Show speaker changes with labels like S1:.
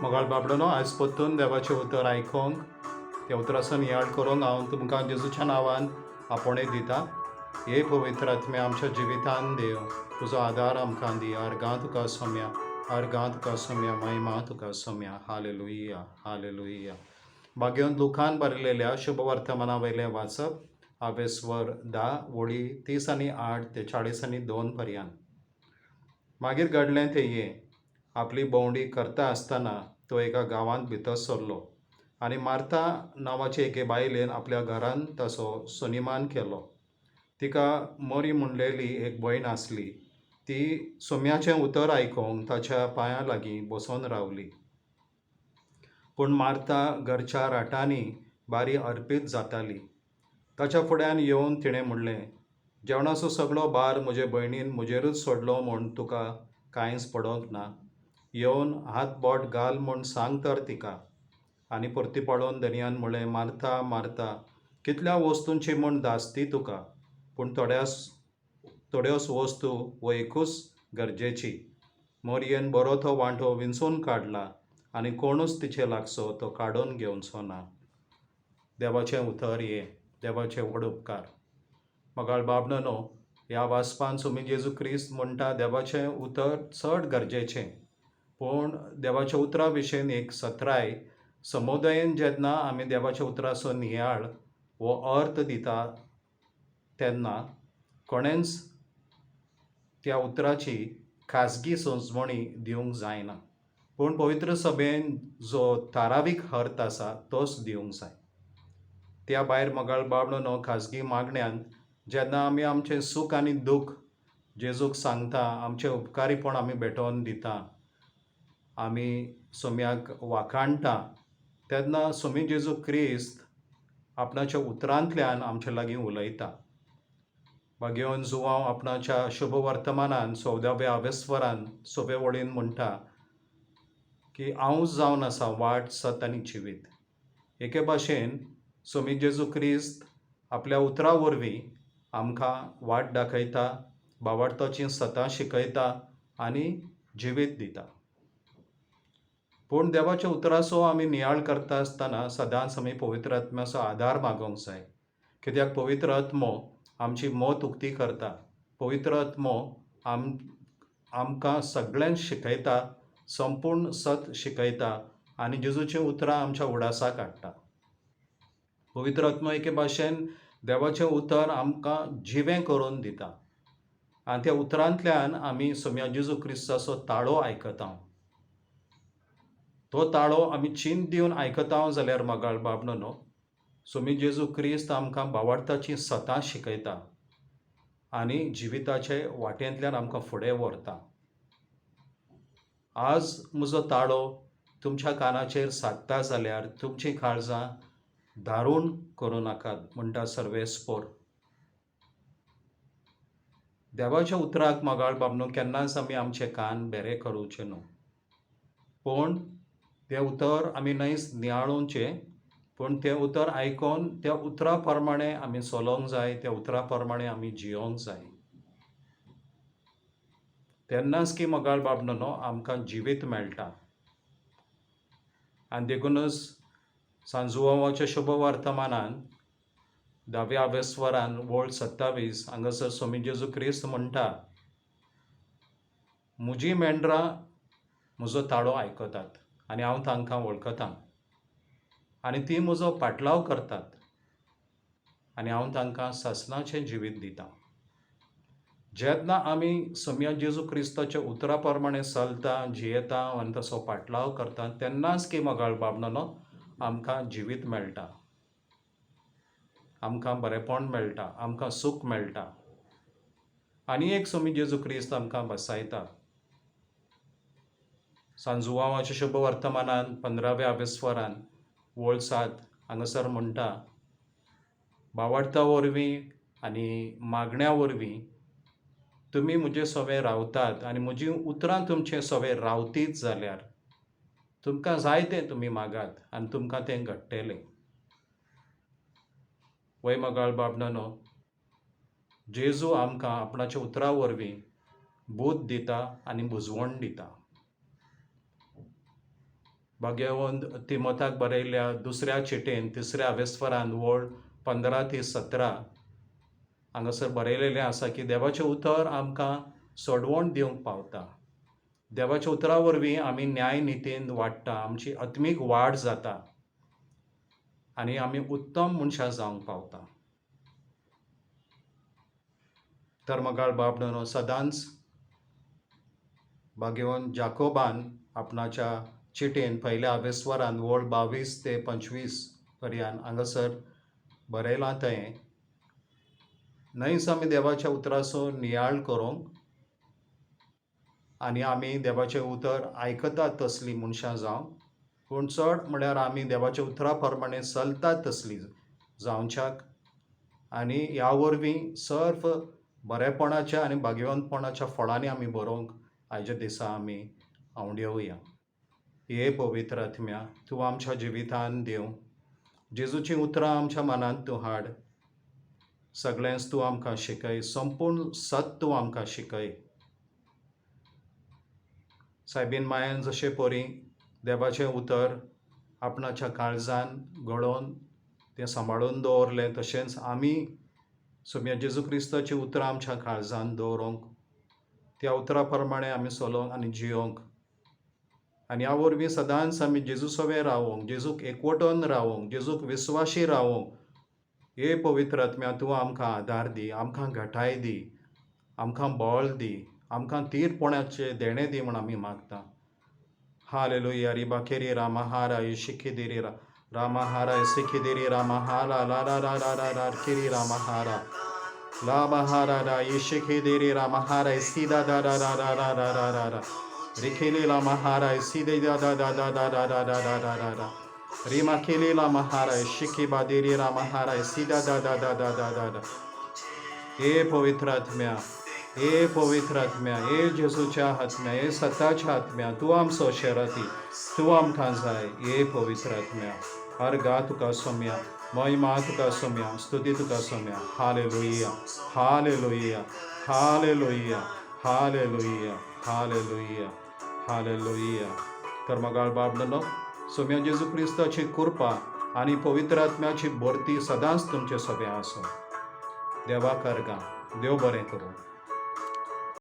S1: मोगाळ बाबडो आयज परतून देवाचें उतर आयकोंक त्या उतराचो नियाळ करूंक हांव तुमकां जेजूच्या नांवान आपणें दिता. हे पवित्र आत्म्या आमच्या जिवितान देव, तुजो आदार आमकां दी. अर्गां तुका सोम्या, अर्गां तुका सोम्या, महिमा तुका सोम्या. Hallelujah, hallelujah. भाग्यवंत लुकान बरयलेल्या शुभ वर्तमाना वयलें वाचप, आवेस्वर 10 वळी 30 आनी 8 ते 40 आनी 2 पर्यंत. मागीर घडलें तें हें, आपली भोंवडी करता आसतना तो एका गांवांत भितर सरलो आनी मार्ता नांवाचे एके बायलेन आपल्या घरान ताचो सनिमान केलो. तिका मोरी म्हणलेली एक भयण आसली. ती सोम्याचें उतर आयकोंक ताच्या पांयां लागीं बसून रावली. पूण मार्ता घरच्या राटांनी बारी अर्पीत जाताली. ताच्या फुड्यान येवन तिणें म्हणलें, जेवणाचो सगळो भार म्हजे भयणीन म्हजेरूच सोडलो म्हूण तुका कांयच पडोंक ना. येवन हात बोट घाल म्हूण सांग तर तिका. आनी परती पळोवन धनयान म्हणलें, मार्ता मार्ता, कितल्या वस्तूंची म्हूण धास्ती तुका, पूण थोड्योच वस्तू वो एकूच गरजेची. मोरयेन बरो तो वांटो विंचून काडला आनी कोणूच तिचे लागसो तो काडून घेवचो ना. देवाचें उतर हे, देवाचे व्हड उपकार. मोगाळ बाबडो, ह्या वाचपान तुमी जेजू क्रिस्त म्हणटा देवाचें उतर चड गरजेचें. पूण देवाच्या उतरा विशीं एक सत्राय समुदायान जेन्ना आमी देवाच्या उतराचो नियाळ वो अर्थ दिता तेन्ना कोणेंच त्या उतराची खाजगी सोंजवणी दिवंक जायना. पूण पवित्र सभेन जो थारावीक अर्थ आसा तोच दिवंक जाय. त्या भायर मोगाळ बाबडो, खाजगी मागण्यांत जेन्ना आमी आमचें सूख आनी दूख जेजूक सांगता, आमचें उपकारीपण आमी भेटोवन दिता, आमी सोम्याक वाखाणटा, तेन्ना सोमी जेजू क्रिस्त आपणाच्या उतरांतल्यान आमचे लागीं उलयता. भाग्यवन जुवांव आपणाच्या शुभ वर्तमानान 14व्या आवेस्वरान 6 वळीन म्हणटा की हांवूच जावन आसा वाट, सत आनी जिवीत. एके भाशेन सोमी जेजू क्रिस्त आपल्या उतरा वरवीं आमकां वाट दाखयता, भावार्थाचीं सतां शिकयता आनी जिवीत दिता. पूण देवाच्या उतराचो आमी नियाळ करता आसतना सदांच आमी पवित्र आत्म्याचो आदार मागोवंक जाय. कित्याक पवित्र आत्मो आमची मोत उक्ती करता. पवित्र आत्मो आमकां सगळें शिकयता, संपूर्ण सत शिकयता आनी जेजूचीं उतरां आमच्या उडासाक हाडटा. पवित्र आत्मो एके भाशेन देवाचें उतर आमकां जिवें करून दिता आनी त्या उतरांतल्यान आमी सोम्या जेजू क्रिस्ताचो ताळो आयकता. तो ताळो आमी चिंत दिवन आयकता जाल्यार मोगाळ बाबडो, सोमी जेजू क्रिस्त आमकां भावार्थाचीं सतां शिकयता आनी जिविताचे वाटेंतल्यान आमकां फुडें व्हरता. आज म्हजो ताळो तुमच्या कानाचेर सादता जाल्यार तुमचीं काळजां दारूण करूं नाकात म्हणटा सर्वेस्पोर. देवाच्या उतराक मोगाळ बाबडो केन्नाच आमी आमचे कान बेरे करूचे न्हू. पूण तें उतर आमी न्हयच नियाळोवचें, पूण तें उतर आयकोन त्या उतरा प्रमाणें आमी चलोंक जाय, त्या उतरा प्रमाणें आमी जियोंक जाय. तेन्नाच की मोगाळ बाबडो आमकां जिवीत मेळटा. आनी देखूनच सांजुवांवाच्या शुभ वर्तमानान 10व्या आवेस्वरान वळ 27 हांगासर सोमी जेजू क्रिस्त म्हणटा, म्हजीं मेंढरां म्हजो ताळो आयकतात आनी हांव तांकां वळखतां आनी तीं म्हजो पाटलाव करतात आनी हांव तांकां सासणाचें जिवीत दितां. जेन्ना आमी सोम्या जेजू क्रिस्ताच्या उतरा प्रमाणें चलता, जियेता आनी ताचो पाटलाव करता, तेन्नाच की मोगाळ बाबडो आमकां जिवीत मेळटा, आमकां बरेंपण मेळटा, आमकां सूख मेळटा. आनी एक सोमी जेजू क्रिस्त आमकां बसायता. सांजुवांवाच्या शुभ वर्तमानान 15व्या आवेस्वरान वळ 7 हांगासर म्हणटा, भावार्था वरवीं आनी मागण्या वरवीं तुमी म्हजे सोबे रावतात आनी म्हजीं उतरां तुमचे सोबे रावतीत जाल्यार तुमकां जाय तें तुमी मागात आनी तुमकां तें घडटलें. वय मोगाळ बाबडो, जेजू आमकां आपणाच्या उतरा वरवीं बूध दिता आनी बुजवण दिता. भाग्यवंत तिमोथाक बरयल्ल्या दुसऱ्या चिटेन तिसऱ्या वेस्परान वळ 15 ते 17 हांगासर बरयलेलें आसा की देवाचें उतर आमकां सोडवण दिवंक पावता. देवाच्या उतरा वरवीं आमी न्याय नितीन वाडटा, आमची आत्मीक वाड जाता आनी आमी उत्तम मनशां जावंक पावता. धर्मगाळ बाबडनो सदांच भाग्यवंत जाकोबान आपणाच्या चिटेन पयल्या वेस्वरान वळ 22 ते 25 पर्यंत हांगासर बरयलां थंय न्हयच आमी देवाच्या उतराचो नियाळ करूंक आनी आमी देवाचें उतर आयकतात तसलीं मनशां जावं, पूण चड म्हळ्यार आमी देवाच्या उतरा प्रमाणें चलतात तसलीं जावच्याक आनी ह्या वरवीं सर्व बरेपणाच्या आनी भाग्यवंतपणाच्या फळांनी आमी भरोवंक आयच्या दिसा आमी आंवडेवया. हे पवित्र आत्म्या, तूं आमच्या जिवितांत देव, जेजूचीं उतरां आमच्या मनांत तूं हाड, सगळेंच तूं आमकां शिकय, संपूर्ण सत तूं आमकां शिकय. सायबीन मायेन जशें परी देवाचें उतर आपणाच्या काळजान घडोवन तें सांबाळून दवरलें, तशेंच आमी सोम्या जेजू क्रिस्ताचीं उतरां आमच्या काळजान दवरूंक, त्या उतरा प्रमाणें आमी चलोवंक आनी जियोंक आनी ह्या वरवीं सदांच आमी जेजू सवें रावोंक, जेजूक एकवटून रावोंक, जेजूक विस्वाशी रावोंक. हे पवित्र आत्म्या, तूं आमकां आदार दी, आमकां घटाय दी, आमकां बळ दी, आमकां तीरपणाचें देणें दी म्हूण आमी मागता. हालेलुया. रिबाकेरी रामाहारा इशिकिदिरी रामाहारा इसिकिदिरी रामाहारा ला ला ला ला ला ला किरी रामाहारा ला महारा रा इशिकिदिरी रामाहारा इसिदा दा दा दा दा दा दा दा दा दा रिखिली ला महारा इसिदे दा दा दा दा दा दा दा दा दा दा दा दा रिमाकिली ला महारा इशिकिबादिरी रामाहारा इसिदा दा दा दा दा दा दा दा. हे पवित्र आत्म्या, हे पवित्र आत्म्या, हे जेजूच्या आत्म्या, हे सताच्या आत्म्या, तूं आमचो शेराती, तूं आमकां जाय. हे पवित्र आत्म्या, अर्गा तुका सोम्या, महिमा तुका सोम्या, स्तुती तुका सोम्या. Hallelujah, hallelujah, hallelujah, hallelujah, hallelujah, hallelujah. धर्मगाळ बाबडनो, सोम्या जेजू क्रिस्ताची कृपा आनी पवित्र आत्म्याची भरती सदांच तुमचे सोबे आसूं. देवा करगा, देव बरें करूं.